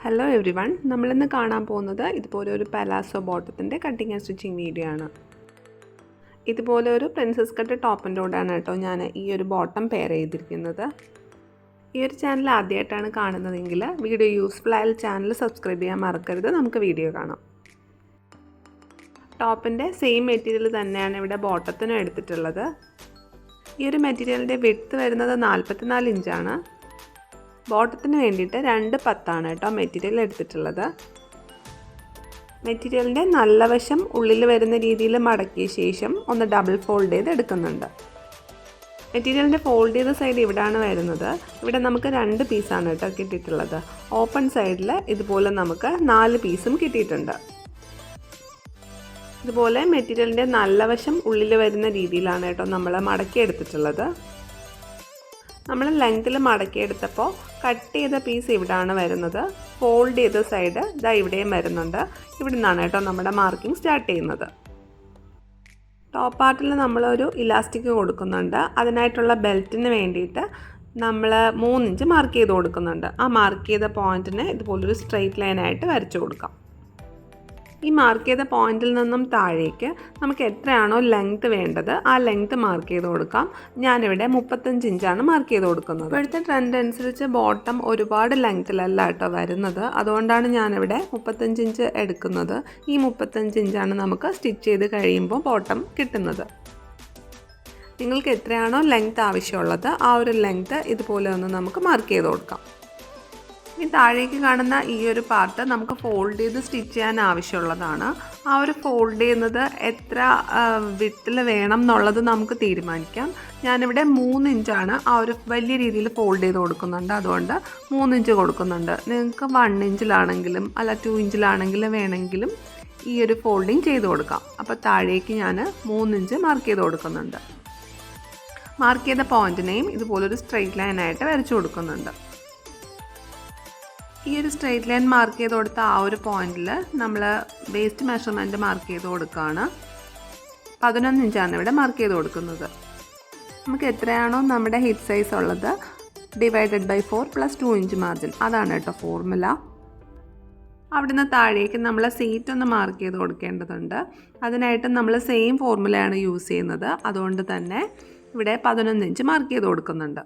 Hello every one, നമ്മളിന്ന് കാണാൻ പോകുന്നത് ഇതുപോലെ ഒരു പലാസോ ബോട്ടത്തിൻ്റെ കട്ടിങ് ആൻഡ് സ്റ്റിച്ചിങ് വീഡിയോ ആണ്. ഇതുപോലെ ഒരു പ്രിൻസസ് കട്ട് ടോപ്പിൻ്റെ കൂടെയാണ് കേട്ടോ ഞാൻ ഈ ഒരു ബോട്ടം പെയർ ചെയ്തിരിക്കുന്നത്. ഈ ഒരു ചാനൽ ആദ്യമായിട്ടാണ് കാണുന്നതെങ്കിൽ വീഡിയോ യൂസ്ഫുൾ ആയാൽ ചാനൽ സബ്സ്ക്രൈബ് ചെയ്യാൻ മറക്കരുത്. നമുക്ക് വീഡിയോ കാണാം. ടോപ്പിൻ്റെ സെയിം മെറ്റീരിയൽ തന്നെയാണ് ഇവിടെ ബോട്ടത്തിനും എടുത്തിട്ടുള്ളത്. ഈ ഒരു മെറ്റീരിയലിൻ്റെ വിഡ്ത്ത് വരുന്നത് 44 ഇഞ്ചാണ്. ബോട്ടത്തിന് വേണ്ടിയിട്ട് 2/10 കേട്ടോ മെറ്റീരിയൽ എടുത്തിട്ടുള്ളത്. മെറ്റീരിയലിൻ്റെ നല്ല വശം ഉള്ളിൽ വരുന്ന രീതിയിൽ മടക്കിയ ശേഷം ഒന്ന് ഡബിൾ ഫോൾഡ് ചെയ്ത് എടുക്കുന്നുണ്ട്. മെറ്റീരിയലിൻ്റെ ഫോൾഡ് ചെയ്ത സൈഡ് ഇവിടെയാണ് വരുന്നത്. ഇവിടെ നമുക്ക് 2 പീസാണ് കേട്ടോ കിട്ടിയിട്ടുള്ളത്. ഓപ്പൺ സൈഡിൽ ഇതുപോലെ നമുക്ക് 4 പീസും കിട്ടിയിട്ടുണ്ട്. ഇതുപോലെ മെറ്റീരിയലിൻ്റെ നല്ല വശം ഉള്ളിൽ വരുന്ന രീതിയിലാണ് കേട്ടോ നമ്മൾ മടക്കി എടുത്തിട്ടുള്ളത്. നമ്മൾ ലെങ്ത്തിൽ മടക്കിയെടുത്തപ്പോൾ കട്ട് ചെയ്ത പീസ് ഇവിടെയാണ് വരുന്നത്. ഫോൾഡ് ചെയ്ത സൈഡ് ഇതാ ഇവിടെയും വരുന്നുണ്ട്. ഇവിടെ നിന്നാണ് കേട്ടോ നമ്മുടെ മാർക്കിംഗ് സ്റ്റാർട്ട് ചെയ്യുന്നത്. ടോപ്പ് പാർട്ടിൽ നമ്മളൊരു ഇലാസ്റ്റിക് കൊടുക്കുന്നുണ്ട്. അതിനായിട്ടുള്ള ബെൽറ്റിന് വേണ്ടിയിട്ട് നമ്മൾ 3 ഇഞ്ച് മാർക്ക് ചെയ്ത് കൊടുക്കുന്നുണ്ട്. ആ മാർക്ക് ചെയ്ത പോയിൻറ്റിന് ഇതുപോലൊരു സ്ട്രെയിറ്റ് ലൈനായിട്ട് വരച്ചു കൊടുക്കാം. ഈ മാർക്ക് ചെയ്ത പോയിന്റിൽ നിന്നും താഴേക്ക് നമുക്ക് എത്രയാണോ ലെങ്ത്ത് വേണ്ടത് ആ ലെങ്ത്ത് മാർക്ക് ചെയ്ത് കൊടുക്കാം. ഞാനിവിടെ 35 ഇഞ്ചാണ് മാർക്ക് ചെയ്ത് കൊടുക്കുന്നത്. ഇപ്പോഴത്തെ ട്രെൻഡ് അനുസരിച്ച് ബോട്ടം ഒരുപാട് ലെങ്ത്തിലല്ല കേട്ടോ വരുന്നത്. അതുകൊണ്ടാണ് ഞാനിവിടെ 35 ഇഞ്ച് എടുക്കുന്നത്. ഈ 35 ഇഞ്ചാണ് നമുക്ക് സ്റ്റിച്ച് ചെയ്ത് കഴിയുമ്പോൾ ബോട്ടം കിട്ടുന്നത്. നിങ്ങൾക്ക് എത്രയാണോ ലെങ്ത്ത് ആവശ്യമുള്ളത് ആ ഒരു ലെങ്ത്ത് ഇതുപോലെ ഒന്ന് നമുക്ക് മാർക്ക് ചെയ്ത് കൊടുക്കാം. ഈ താഴേക്ക് കാണുന്ന ഈ ഒരു പാർട്ട് നമുക്ക് ഫോൾഡ് ചെയ്ത് സ്റ്റിച്ച് ചെയ്യാൻ ആവശ്യമുള്ളതാണ്. ആ ഒരു ഫോൾഡ് ചെയ്യുന്നത് എത്ര വിഡ്ത്തിൽ വേണം എന്നുള്ളത് നമുക്ക് തീരുമാനിക്കാം. ഞാനിവിടെ 3 ഇഞ്ചാണ് ആ ഒരു വലിയ രീതിയിൽ ഫോൾഡ് ചെയ്ത് കൊടുക്കുന്നുണ്ട്. അതുകൊണ്ട് 3 ഇഞ്ച് കൊടുക്കുന്നുണ്ട്. നിങ്ങൾക്ക് 1 ഇഞ്ചിലാണെങ്കിലും അല്ല 2 ഇഞ്ചിലാണെങ്കിലും വേണമെങ്കിലും ഈ ഒരു ഫോൾഡിങ് ചെയ്ത് കൊടുക്കാം. അപ്പോൾ താഴേക്ക് ഞാൻ 3 ഇഞ്ച് മാർക്ക് ചെയ്ത് കൊടുക്കുന്നുണ്ട്. മാർക്ക് ചെയ്ത പോയിൻറ്റിനെയും ഇതുപോലൊരു സ്ട്രെയിറ്റ് ലൈനായിട്ട് വരച്ചു കൊടുക്കുന്നുണ്ട്. ഈ ഒരു സ്ട്രെയിറ്റ് ലൈൻ മാർക്ക് ചെയ്ത് കൊടുത്ത ആ ഒരു പോയിന്റിൽ നമ്മൾ വേസ്റ്റ് മെഷർമെൻറ്റ് മാർക്ക് ചെയ്ത് കൊടുക്കുകയാണ്. 11 ഇഞ്ചാണ് ഇവിടെ മാർക്ക് ചെയ്ത് കൊടുക്കുന്നത്. നമുക്ക് എത്രയാണോ നമ്മുടെ ഹിപ്പ് സൈസ് ഉള്ളത് /4 + 2 ഇഞ്ച് മാർജിൻ, അതാണ് കേട്ടോ ഫോർമുല. അവിടുന്ന് താഴേക്ക് നമ്മൾ സീറ്റ് ഒന്ന് മാർക്ക് ചെയ്ത് കൊടുക്കേണ്ടതുണ്ട്. അതിനായിട്ട് നമ്മൾ സെയിം ഫോർമുലയാണ് യൂസ് ചെയ്യുന്നത്. അതുകൊണ്ട് തന്നെ ഇവിടെ 11 ഇഞ്ച് മാർക്ക് ചെയ്ത് കൊടുക്കുന്നുണ്ട്.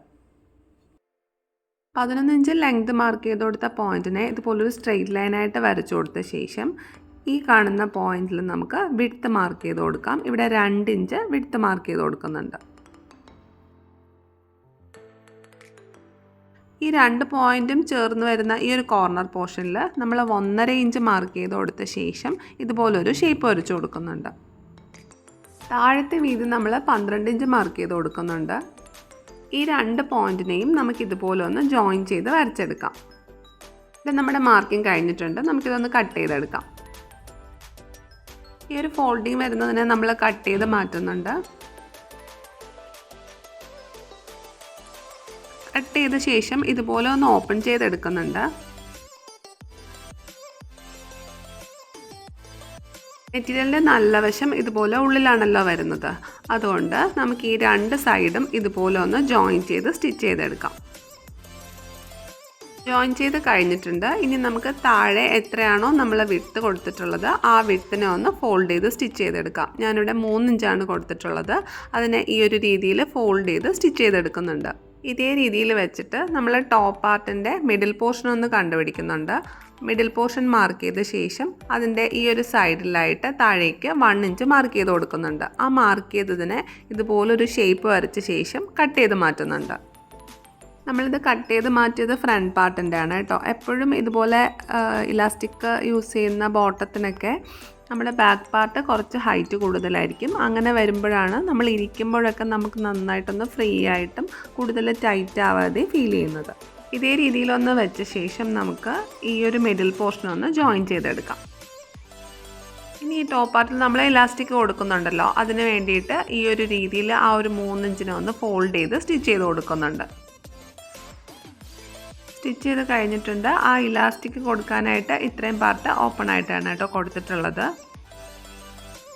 11 ഇഞ്ച് ലെങ്ത് മാർക്ക് ചെയ്ത് കൊടുത്ത പോയിൻറ്റിനെ ഇതുപോലൊരു സ്ട്രെയിറ്റ് ലൈനായിട്ട് വരച്ചു കൊടുത്ത ശേഷം ഈ കാണുന്ന പോയിന്റിൽ നമുക്ക് വിഡ്ത്ത് മാർക്ക് ചെയ്ത് കൊടുക്കാം. ഇവിടെ 2 ഇഞ്ച് വിഡ്ത്ത് മാർക്ക് ചെയ്ത് കൊടുക്കുന്നുണ്ട്. ഈ 2 പോയിൻറ്റും ചേർന്ന് വരുന്ന ഈ ഒരു കോർണർ പോർഷനിൽ നമ്മൾ 1.5 ഇഞ്ച് മാർക്ക് ചെയ്ത് കൊടുത്ത ശേഷം ഇതുപോലൊരു ഷേപ്പ് വരച്ചു കൊടുക്കുന്നുണ്ട്. താഴത്തെ വീതി നമ്മൾ 12 ഇഞ്ച് മാർക്ക് ചെയ്ത് കൊടുക്കുന്നുണ്ട്. ഈ 2 പോയിൻറ്റിനെയും നമുക്കിതുപോലെ ഒന്ന് ജോയിൻ ചെയ്ത് വരച്ചെടുക്കാം. ഇത് നമ്മുടെ മാർക്കിംഗ് കഴിഞ്ഞിട്ടുണ്ട്. നമുക്കിതൊന്ന് കട്ട് ചെയ്തെടുക്കാം. ഈ ഒരു ഫോൾഡിങ് വരുന്നതിനെ നമ്മൾ കട്ട് ചെയ്ത് മാറ്റുന്നുണ്ട്. കട്ട് ചെയ്ത ശേഷം ഇതുപോലെ ഒന്ന് ഓപ്പൺ ചെയ്തെടുക്കുന്നുണ്ട്. മെറ്റീരിയലിൻ്റെ നല്ല വശം ഇതുപോലെ ഉള്ളിലാണല്ലോ വരുന്നത്. അതുകൊണ്ട് നമുക്ക് ഈ 2 സൈഡും ഇതുപോലെ ഒന്ന് ജോയിൻ ചെയ്ത് സ്റ്റിച്ച് ചെയ്തെടുക്കാം. ജോയിൻ ചെയ്ത് കഴിഞ്ഞിട്ടുണ്ട്. ഇനി നമുക്ക് താഴെ എത്രയാണോ നമ്മൾ വിഡ്ത്ത് കൊടുത്തിട്ടുള്ളത് ആ വിഡ്ത്തിനെ ഒന്ന് ഫോൾഡ് ചെയ്ത് സ്റ്റിച്ച് ചെയ്തെടുക്കാം. ഞാനിവിടെ 3 ഇഞ്ചാണ് കൊടുത്തിട്ടുള്ളത്. അതിനെ ഈ ഒരു രീതിയിൽ ഫോൾഡ് ചെയ്ത് സ്റ്റിച്ച് ചെയ്തെടുക്കുന്നുണ്ട്. ഇതേ രീതിയിൽ വെച്ചിട്ട് നമ്മൾ ടോപ്പ് പാർട്ടിൻ്റെ മിഡിൽ പോർഷൻ ഒന്ന് കണ്ടുപിടിക്കുന്നുണ്ട്. മിഡിൽ പോർഷൻ മാർക്ക് ചെയ്ത ശേഷം അതിൻ്റെ ഈ ഒരു സൈഡിലായിട്ട് താഴേക്ക് 1 ഇഞ്ച് മാർക്ക് ചെയ്ത് കൊടുക്കുന്നുണ്ട്. ആ മാർക്ക് ചെയ്തതിനെ ഇതുപോലൊരു ഷേപ്പ് വരച്ച ശേഷം കട്ട് ചെയ്ത് മാറ്റുന്നുണ്ട്. നമ്മളിത് കട്ട് ചെയ്ത് മാറ്റിയത് ഫ്രണ്ട് പാർട്ടിൻ്റെ ആണ് കേട്ടോ. എപ്പോഴും ഇതുപോലെ ഇലാസ്റ്റിക് യൂസ് ചെയ്യുന്ന ബോട്ടത്തിനൊക്കെ നമ്മുടെ ബാക്ക് പാർട്ട് കുറച്ച് ഹൈറ്റ് കൂടുതലായിരിക്കും. അങ്ങനെ വരുമ്പോഴാണ് നമ്മൾ ഇരിക്കുമ്പോഴൊക്കെ നമുക്ക് നന്നായിട്ടൊന്ന് ഫ്രീ ആയിട്ടും കൂടുതൽ ടൈറ്റ് ആവാതെ ഫീൽ ചെയ്യുന്നത്. ഇതേ രീതിയിലൊന്ന് വെച്ച ശേഷം നമുക്ക് ഈ ഒരു മിഡിൽ പോർഷൻ ഒന്ന് ജോയിൻ ചെയ്തെടുക്കാം. ഇനി ഈ ടോപ്പ് പാർട്ടിൽ നമ്മൾ ഇലാസ്റ്റിക് കൊടുക്കുന്നുണ്ടല്ലോ, അതിന് വേണ്ടിയിട്ട് ഈ ഒരു രീതിയിൽ ആ ഒരു 3 ഇഞ്ചിനെ ഒന്ന് ഫോൾഡ് ചെയ്ത് സ്റ്റിച്ച് ചെയ്ത് കൊടുക്കുന്നുണ്ട്. സ്റ്റിച്ച് ചെയ്ത് കഴിഞ്ഞിട്ടുണ്ട്. ആ ഇലാസ്റ്റിക് കൊടുക്കാനായിട്ട് ഇത്രയും പാർട്ട് ഓപ്പൺ ആയിട്ടാണ് കേട്ടോ കൊടുത്തിട്ടുള്ളത്.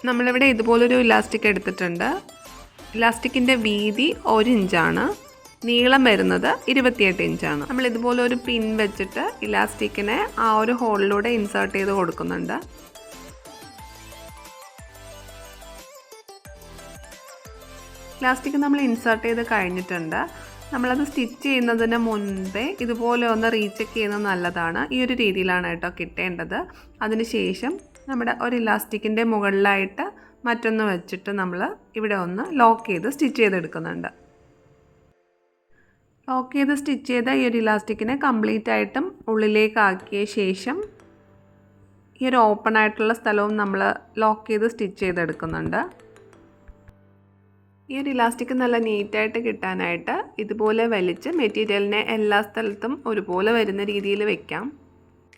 നമ്മളിവിടെ ഇതുപോലൊരു ഇലാസ്റ്റിക് എടുത്തിട്ടുണ്ട്. ഇലാസ്റ്റിക്കിൻ്റെ വീതി 1 ഇഞ്ചാണ്. നീളം വരുന്നത് 28 ഇഞ്ചാണ്. നമ്മൾ ഇതുപോലെ ഒരു പിൻ വെച്ചിട്ട് ഇലാസ്റ്റിക്കിനെ ആ ഒരു ഹോളിലൂടെ ഇൻസേർട്ട് ചെയ്ത് കൊടുക്കുന്നുണ്ട്. ഇലാസ്റ്റിക് നമ്മൾ ഇൻസേർട്ട് ചെയ്ത് കഴിഞ്ഞിട്ടുണ്ട്. നമ്മളത് സ്റ്റിച്ച് ചെയ്യുന്നതിന് മുൻപേ ഇതുപോലെ ഒന്ന് റീചെക്ക് ചെയ്യുന്നത് നല്ലതാണ്. ഈ ഒരു രീതിയിലാണ് കേട്ടോ കിട്ടേണ്ടത്. അതിനുശേഷം നമ്മുടെ ഒരു ഇലാസ്റ്റിക്കിൻ്റെ മുകളിലായിട്ട് മറ്റൊന്ന് വെച്ചിട്ട് നമ്മൾ ഇവിടെ ഒന്ന് ലോക്ക് ചെയ്ത് സ്റ്റിച്ച് ചെയ്തെടുക്കുന്നുണ്ട്. ലോക്ക് ചെയ്ത് സ്റ്റിച്ച് ചെയ്ത ഈ ഒരു ഇലാസ്റ്റിക്കിനെ കംപ്ലീറ്റ് ആയിട്ടും ഉള്ളിലേക്ക് ആക്കിയ ശേഷം ഈ ഒരു ഓപ്പൺ ആയിട്ടുള്ള സ്ഥലവും നമ്മൾ ലോക്ക് ചെയ്ത് സ്റ്റിച്ച് ചെയ്തെടുക്കുന്നുണ്ട്. ഈ ഒരു ഇലാസ്റ്റിക് നല്ല നീറ്റായിട്ട് കിട്ടാനായിട്ട് ഇതുപോലെ വലിച്ച് മെറ്റീരിയലിനെ എല്ലാ സ്ഥലത്തും ഒരുപോലെ വരുന്ന രീതിയിൽ വെക്കാം.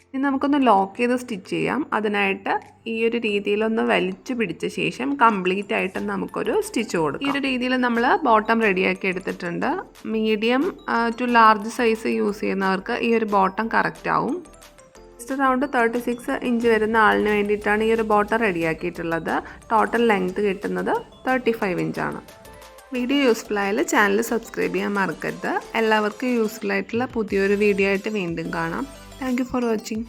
ഇനി നമുക്കൊന്ന് ലോക്ക് ചെയ്ത് സ്റ്റിച്ച് ചെയ്യാം. അതിനായിട്ട് ഈ ഒരു രീതിയിലൊന്ന് വലിച്ചു പിടിച്ച ശേഷം കംപ്ലീറ്റ് ആയിട്ട് നമുക്കൊരു സ്റ്റിച്ച് കൊടുക്കാം. ഈ ഒരു രീതിയിൽ നമ്മൾ ബോട്ടം റെഡിയാക്കി എടുത്തിട്ടുണ്ട്. Medium to large size use ചെയ്യുന്നവർക്ക് ഈ ഒരു ബോട്ടം കറക്റ്റ് ആവും. അറൗണ്ട് 36 ഇഞ്ച് വരുന്ന ആളിന് വേണ്ടിയിട്ടാണ് ഈ ഒരു ബോട്ടം റെഡിയാക്കിയിട്ടുള്ളത്. ടോട്ടൽ ലെങ്ത് കിട്ടുന്നത് 35 ഇഞ്ചാണ്. വീഡിയോ യൂസ്ഫുൾ ആയാൽ ചാനൽ സബ്സ്ക്രൈബ് ചെയ്യാൻ മറക്കരുത്. എല്ലാവർക്കും യൂസ്ഫുൾ ആയിട്ടുള്ള പുതിയൊരു വീഡിയോ ആയിട്ട് വീണ്ടും കാണാം. Thank you for watching.